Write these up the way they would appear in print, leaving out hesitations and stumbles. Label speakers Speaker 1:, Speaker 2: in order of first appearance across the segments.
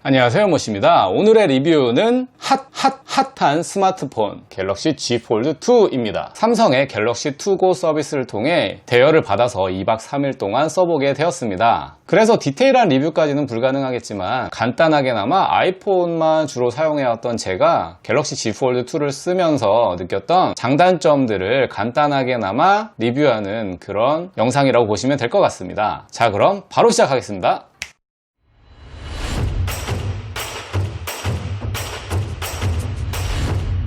Speaker 1: 안녕하세요, 모씨입니다. 오늘의 리뷰는 핫한 스마트폰 갤럭시 Z 폴드 2입니다. 삼성의 갤럭시 투고 서비스를 통해 대여를 받아서 2박 3일 동안 써보게 되었습니다. 그래서 디테일한 리뷰까지는 불가능하겠지만 간단하게나마 아이폰만 주로 사용해왔던 제가 갤럭시 Z 폴드 2를 쓰면서 느꼈던 장단점들을 간단하게나마 리뷰하는 그런 영상이라고 보시면 될 것 같습니다. 자, 그럼 바로 시작하겠습니다.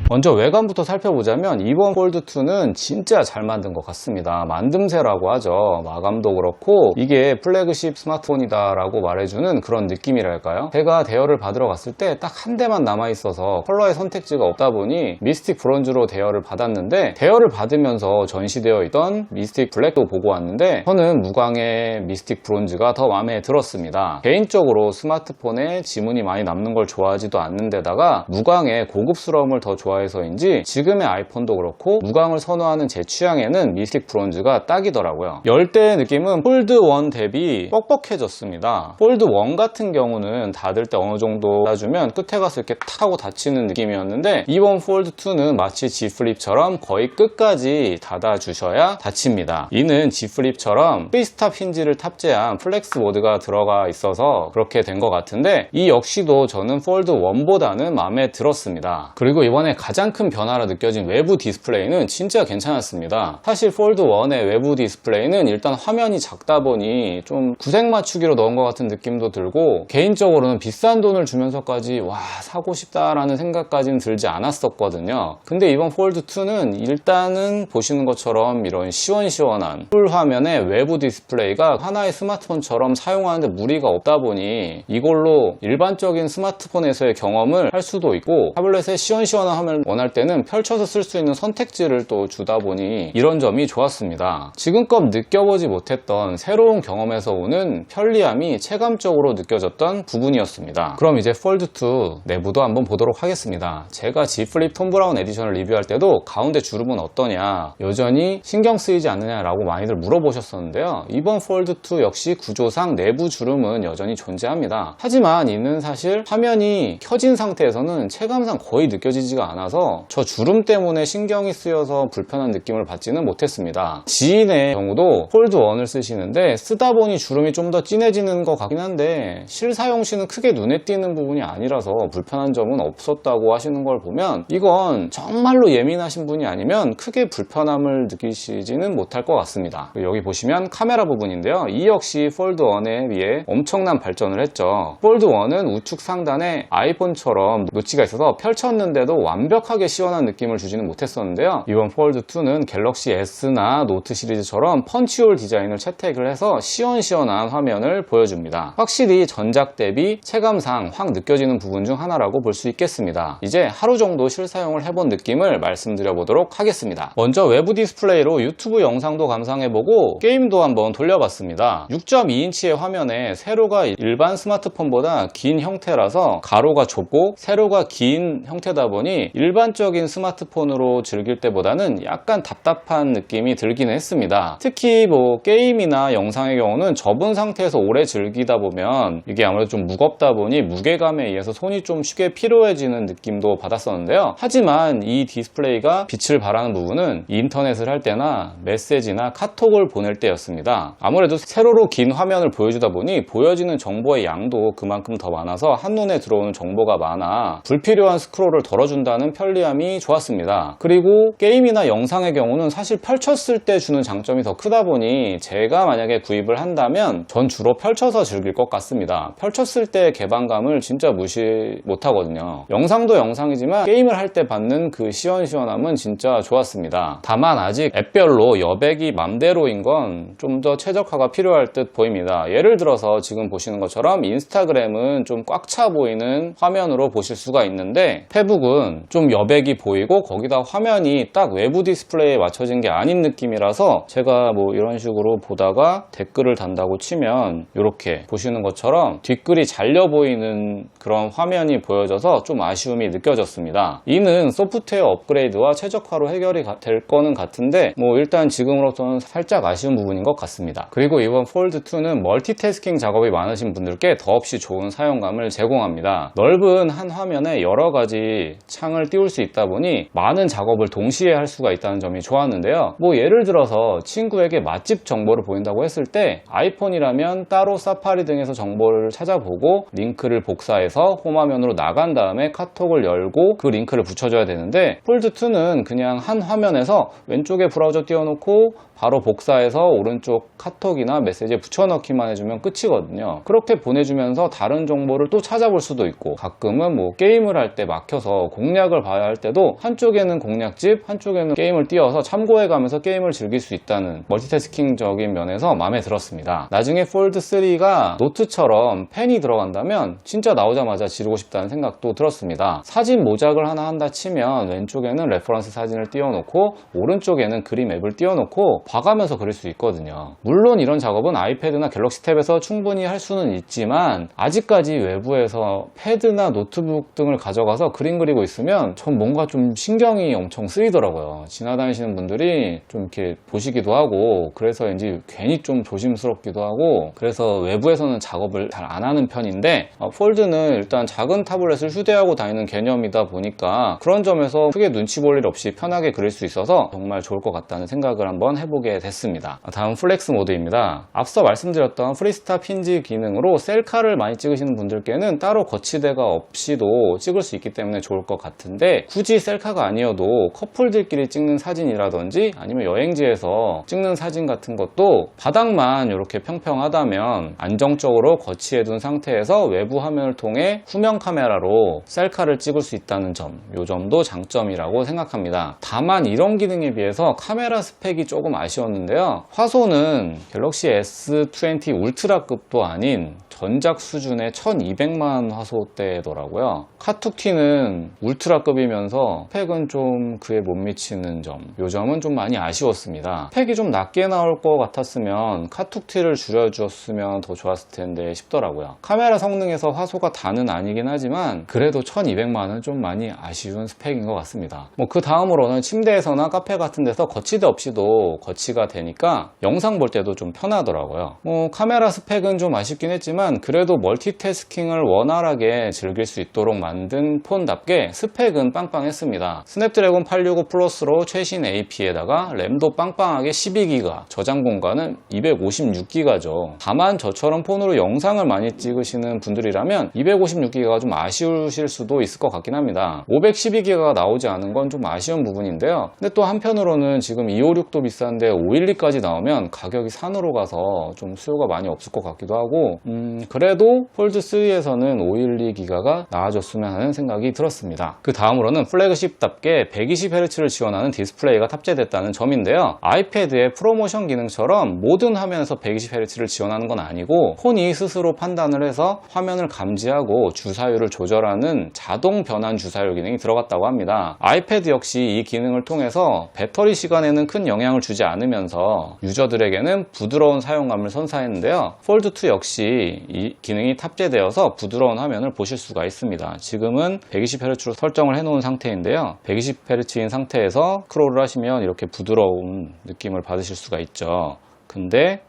Speaker 1: 먼저 외관부터 살펴보자면 이번 폴드2는 진짜 잘 만든 것 같습니다. 만듦새라고 하죠. 마감도 그렇고 이게 플래그십 스마트폰이다 라고 말해주는 그런 느낌이랄까요? 제가 대여를 받으러 갔을 때 딱 한 대만 남아있어서 컬러의 선택지가 없다 보니 미스틱 브론즈로 대여를 받았는데, 대여를 받으면서 전시되어 있던 미스틱 블랙도 보고 왔는데 저는 무광의 미스틱 브론즈가 더 마음에 들었습니다. 개인적으로 스마트폰에 지문이 많이 남는 걸 좋아하지도 않는 데다가 무광의 고급스러움을 더 좋아해서인지 지금의 아이폰도 그렇고 무광을 선호하는 제 취향에는 미스틱 브론즈가 딱이더라고요. 열 때의 느낌은 폴드1 대비 뻑뻑해졌습니다. 폴드1 같은 경우는 닫을 때 어느 정도 닫아주면 끝에 가서 이렇게 타고 닫히는 느낌이었는데 이번 폴드2는 마치 Z 플립처럼 거의 끝까지 닫아주셔야 닫힙니다. 이는 Z 플립처럼 프리스탑 힌지를 탑재한 플렉스 모드가 들어가 있어서 그렇게 된 것 같은데 이 역시도 저는 폴드1보다는 마음에 들었습니다. 그리고 이번에 가장 큰 변화로 느껴진 외부 디스플레이는 진짜 괜찮았습니다. 사실 폴드1의 외부 디스플레이는 일단 화면이 작다 보니 좀 구색 맞추기로 넣은 것 같은 느낌도 들고, 개인적으로는 비싼 돈을 주면서까지 와 사고 싶다라는 생각까지는 들지 않았었거든요. 근데 이번 폴드2는 일단은 보시는 것처럼 이런 시원시원한 풀 화면의 외부 디스플레이가 하나의 스마트폰처럼 사용하는데 무리가 없다 보니 이걸로 일반적인 스마트폰에서의 경험을 할 수도 있고, 타블렛에 시원시원한 화면을 원할 때는 펼쳐서 쓸 수 있는 선택지를 또 주다 보니 이런 점이 좋았습니다. 지금껏 느껴보지 못했던 새로운 경험에서 오는 편리함이 체감적으로 느껴졌던 부분이었습니다. 그럼 이제 폴드2 내부도 한번 보도록 하겠습니다. 제가 Z 플립 톤 브라운 에디션을 리뷰할 때도 가운데 주름은 어떠냐, 여전히 신경 쓰이지 않느냐라고 많이들 물어보셨었는데요. 이번 폴드2 역시 구조상 내부 주름은 여전히 존재합니다. 하지만 이는 사실 화면이 켜진 상태에서는 체감상 거의 느껴지지가 않아서 저 주름 때문에 신경이 쓰여서 불편한 느낌을 받지는 못했습니다. 지인의 경우도 폴드1을 쓰시는데 쓰다 보니 주름이 좀 더 진해지는 것 같긴 한데 실사용 시는 크게 눈에 띄는 부분이 아니라서 불편한 점은 없었다고 하시는 걸 보면 이건 정말로 예민하신 분이 아니면 크게 불편함을 느끼시지는 못할 것 같습니다. 여기 보시면 카메라 부분인데요. 이 역시 폴드1에 비해 엄청난 발전을 했죠. 폴드1은 우측 상단에 아이폰처럼 노치가 있어서 펼쳤는데도 완벽하게 시원한 느낌을 주지는 못했었는데요. 이번 폴드2는 갤럭시 S나 노트 시리즈처럼 펀치홀 디자인을 채택을 해서 시원시원한 화면을 보여줍니다. 확실히 전작 대비 체감상 확 느껴지는 부분 중 하나라고 볼 수 있겠습니다. 이제 하루 정도 실사용을 해본 느낌을 말씀드려 보도록 하겠습니다. 먼저 외부 디스플레이로 유튜브 영상도 감상해보고 게임도 한번 돌려봤습니다. 6.2인치의 화면에 세로가 일반 스마트폰보다 긴 형태라서 가로가 좁고 세로가 긴 형태다 보니 일반적인 스마트폰으로 즐길 때보다는 약간 답답한 느낌이 들긴 했습니다. 특히 게임이나 영상의 경우는 접은 상태에서 오래 즐기다 보면 이게 아무래도 좀 무겁다 보니 무게감에 의해서 손이 좀 쉽게 피로해지는 느낌도 받았었는데요. 하지만 이 디스플레이가 빛을 발하는 부분은 인터넷을 할 때나 메시지나 카톡을 보낼 때였습니다. 아무래도 세로로 긴 화면을 보여주다 보니 보여지는 정보의 양도 그만큼 더 많아서 한눈에 들어오는 정보가 많아 불필요한 스크롤을 덜어준다는 편리함이 좋았습니다. 그리고 게임이나 영상의 경우는 사실 펼쳤을 때 주는 장점이 더 크다 보니 제가 만약에 구입을 한다면 전 주로 펼쳐서 즐길 것 같습니다. 펼쳤을 때 개방감을 진짜 무시 못하거든요. 영상도 영상이지만 게임을 할 때 받는 그 시원시원함은 진짜 좋았습니다. 다만 아직 앱별로 여백이 맘대로인 건 좀 더 최적화가 필요할 듯 보입니다. 예를 들어서 지금 보시는 것처럼 인스타그램은 좀 꽉 차 보이는 화면으로 보실 수가 있는데 페북은 좀 좀 여백이 보이고 거기다 화면이 딱 외부 디스플레이에 맞춰진 게 아닌 느낌이라서 제가 뭐 이런 식으로 보다가 댓글을 단다고 치면 이렇게 보시는 것처럼 뒷글이 잘려 보이는 그런 화면이 보여져서 좀 아쉬움이 느껴졌습니다. 이는 소프트웨어 업그레이드와 최적화로 해결이 될 거는 같은데 뭐 일단 지금으로서는 살짝 아쉬운 부분인 것 같습니다. 그리고 이번 폴드2는 멀티태스킹 작업이 많으신 분들께 더없이 좋은 사용감을 제공합니다. 넓은 한 화면에 여러 가지 창을 띄울 수 있다 보니 많은 작업을 동시에 할 수가 있다는 점이 좋았는데요. 뭐 예를 들어서 친구에게 맛집 정보를 보인다고 했을 때 아이폰이라면 따로 사파리 등에서 정보를 찾아보고 링크를 복사해서 홈화면으로 나간 다음에 카톡을 열고 그 링크를 붙여줘야 되는데 폴드2는 그냥 한 화면에서 왼쪽에 브라우저 띄워놓고 바로 복사해서 오른쪽 카톡이나 메시지에 붙여넣기만 해주면 끝이거든요. 그렇게 보내주면서 다른 정보를 또 찾아볼 수도 있고 가끔은 뭐 게임을 할 때 막혀서 공략을 봐야 할 때도 한쪽에는 공략집, 한쪽에는 게임을 띄워서 참고해가면서 게임을 즐길 수 있다는 멀티태스킹적인 면에서 마음에 들었습니다. 나중에 폴드3가 노트처럼 펜이 들어간다면 진짜 나오자마자 지르고 싶다는 생각도 들었습니다. 사진 모작을 하나 한다 치면 왼쪽에는 레퍼런스 사진을 띄워놓고 오른쪽에는 그림 앱을 띄워놓고 봐가면서 그릴 수 있거든요. 물론 이런 작업은 아이패드나 갤럭시 탭에서 충분히 할 수는 있지만 아직까지 외부에서 패드나 노트북 등을 가져가서 그림 그리고 있으면 전 뭔가 좀 신경이 엄청 쓰이더라고요. 지나다니시는 분들이 좀 이렇게 보시기도 하고 그래서인지 괜히 좀 조심스럽기도 하고 그래서 외부에서는 작업을 잘 안 하는 편인데 폴드는 일단 작은 타블렛을 휴대하고 다니는 개념이다 보니까 그런 점에서 크게 눈치 볼 일 없이 편하게 그릴 수 있어서 정말 좋을 것 같다는 생각을 한번 해보게 됐습니다. 다음 플렉스 모드입니다. 앞서 말씀드렸던 프리스타 핀지 기능으로 셀카를 많이 찍으시는 분들께는 따로 거치대가 없이도 찍을 수 있기 때문에 좋을 것 같은데 굳이 셀카가 아니어도 커플들끼리 찍는 사진이라든지 아니면 여행지에서 찍는 사진 같은 것도 바닥만 이렇게 평평하다면 안정적으로 거치해둔 상태에서 외부 화면을 통해 후면 카메라로 셀카를 찍을 수 있다는 점, 이 점도 장점이라고 생각합니다. 다만 이런 기능에 비해서 카메라 스펙이 조금 아쉬웠는데요. 화소는 갤럭시 S20 울트라급도 아닌 전작 수준의 1200만 화소대더라고요. 카툭티는 울트라급이면서 스펙은 좀 그에 못 미치는 점, 이 점은 좀 많이 아쉬웠습니다. 스펙이 좀 낮게 나올 것 같았으면 카툭티를 줄여주었으면 더 좋았을 텐데 싶더라고요. 카메라 성능에서 화소가 다는 아니긴 하지만 그래도 1200만은 좀 많이 아쉬운 스펙인 것 같습니다. 뭐 그 다음으로는 침대에서나 카페 같은 데서 거치대 없이도 거치가 되니까 영상 볼 때도 좀 편하더라고요. 뭐 카메라 스펙은 좀 아쉽긴 했지만 그래도 멀티태스킹을 원활하게 즐길 수 있도록 만든 폰답게 스펙은 빵빵했습니다. 스냅드래곤 865 플러스로 최신 AP에다가 램도 빵빵하게 12기가, 저장 공간은 256기가죠. 다만 저처럼 폰으로 영상을 많이 찍으시는 분들이라면 256기가가 좀 아쉬우실 수도 있을 것 같긴 합니다. 512기가가 나오지 않은 건 좀 아쉬운 부분인데요. 근데 또 한편으로는 지금 256도 비싼데 512까지 나오면 가격이 산으로 가서 좀 수요가 많이 없을 것 같기도 하고 그래도 폴드3에서는 512기가가 나와줬으면 하는 생각이 들었습니다. 그 다음으로는 플래그십답게 120Hz를 지원하는 디스플레이가 탑재됐다는 점인데요. 아이패드의 프로모션 기능처럼 모든 화면에서 120Hz를 지원하는 건 아니고 폰이 스스로 판단을 해서 화면을 감지하고 주사율을 조절하는 자동 변환 주사율 기능이 들어갔다고 합니다. 아이패드 역시 이 기능을 통해서 배터리 시간에는 큰 영향을 주지 않으면서 유저들에게는 부드러운 사용감을 선사했는데요. 폴드2 역시 이 기능이 탑재되어서 부드러운 화면을 보실 수가 있습니다. 지금은 120Hz로 설정을 해놓은 상태인데요. 120Hz인 상태에서 스크롤을 하시면 이렇게 부드러운 느낌을 받으실 수가 있죠. 근데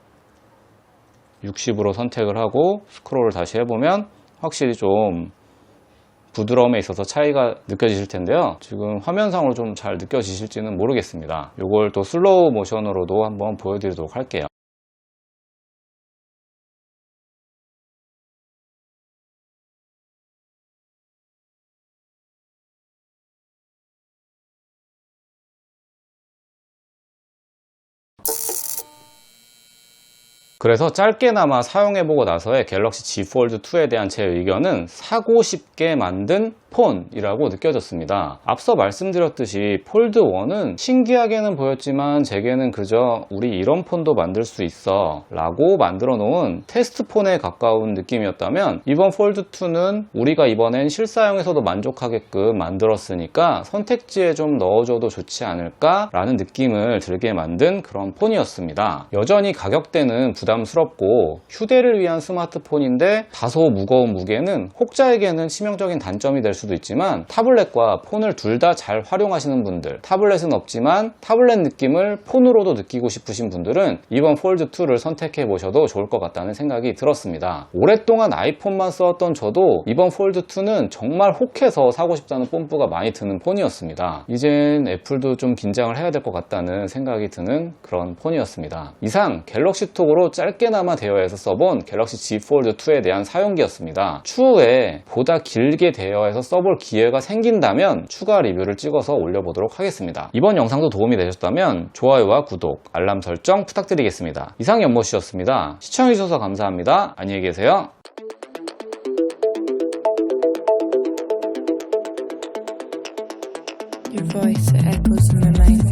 Speaker 1: 60으로 선택을 하고 스크롤을 다시 해보면 확실히 좀 부드러움에 있어서 차이가 느껴지실 텐데요. 지금 화면상으로 좀 잘 느껴지실지는 모르겠습니다. 이걸 또 슬로우 모션으로도 한번 보여드리도록 할게요. 그래서 짧게나마 사용해보고 나서의 갤럭시 Z 폴드 2에 대한 제 의견은 사고 싶게 만든 폰이라고 느껴졌습니다. 앞서 말씀드렸듯이 폴드 1은 신기하게는 보였지만 제게는 그저 우리 이런 폰도 만들 수 있어 라고 만들어 놓은 테스트폰에 가까운 느낌이었다면, 이번 폴드 2는 우리가 이번엔 실사용에서도 만족하게끔 만들었으니까 선택지에 좀 넣어줘도 좋지 않을까 라는 느낌을 들게 만든 그런 폰이었습니다. 여전히 가격대는 부담스럽고 휴대를 위한 스마트폰인데 다소 무거운 무게는 혹자에게는 치명적인 단점이 될 수도 있지만, 타블렛과 폰을 둘 다 잘 활용하시는 분들, 타블렛은 없지만 타블렛 느낌을 폰으로도 느끼고 싶으신 분들은 이번 폴드 2를 선택해 보셔도 좋을 것 같다는 생각이 들었습니다. 오랫동안 아이폰만 썼던 저도 이번 폴드 2는 정말 혹해서 사고 싶다는 뽐뿌가 많이 드는 폰이었습니다. 이젠 애플도 좀 긴장을 해야 될 것 같다는 생각이 드는 그런 폰이었습니다. 이상 갤럭시 톡으로 짧게나마 대여해서 써본 갤럭시 Z 폴드 2에 대한 사용기였습니다. 추후에 보다 길게 대여해서 써볼 기회가 생긴다면 추가 리뷰를 찍어서 올려보도록 하겠습니다. 이번 영상도 도움이 되셨다면 좋아요와 구독, 알람 설정 부탁드리겠습니다. 이상 연모씨였습니다. 시청해주셔서 감사합니다. 안녕히 계세요.
Speaker 2: Your voice echoes in my mind.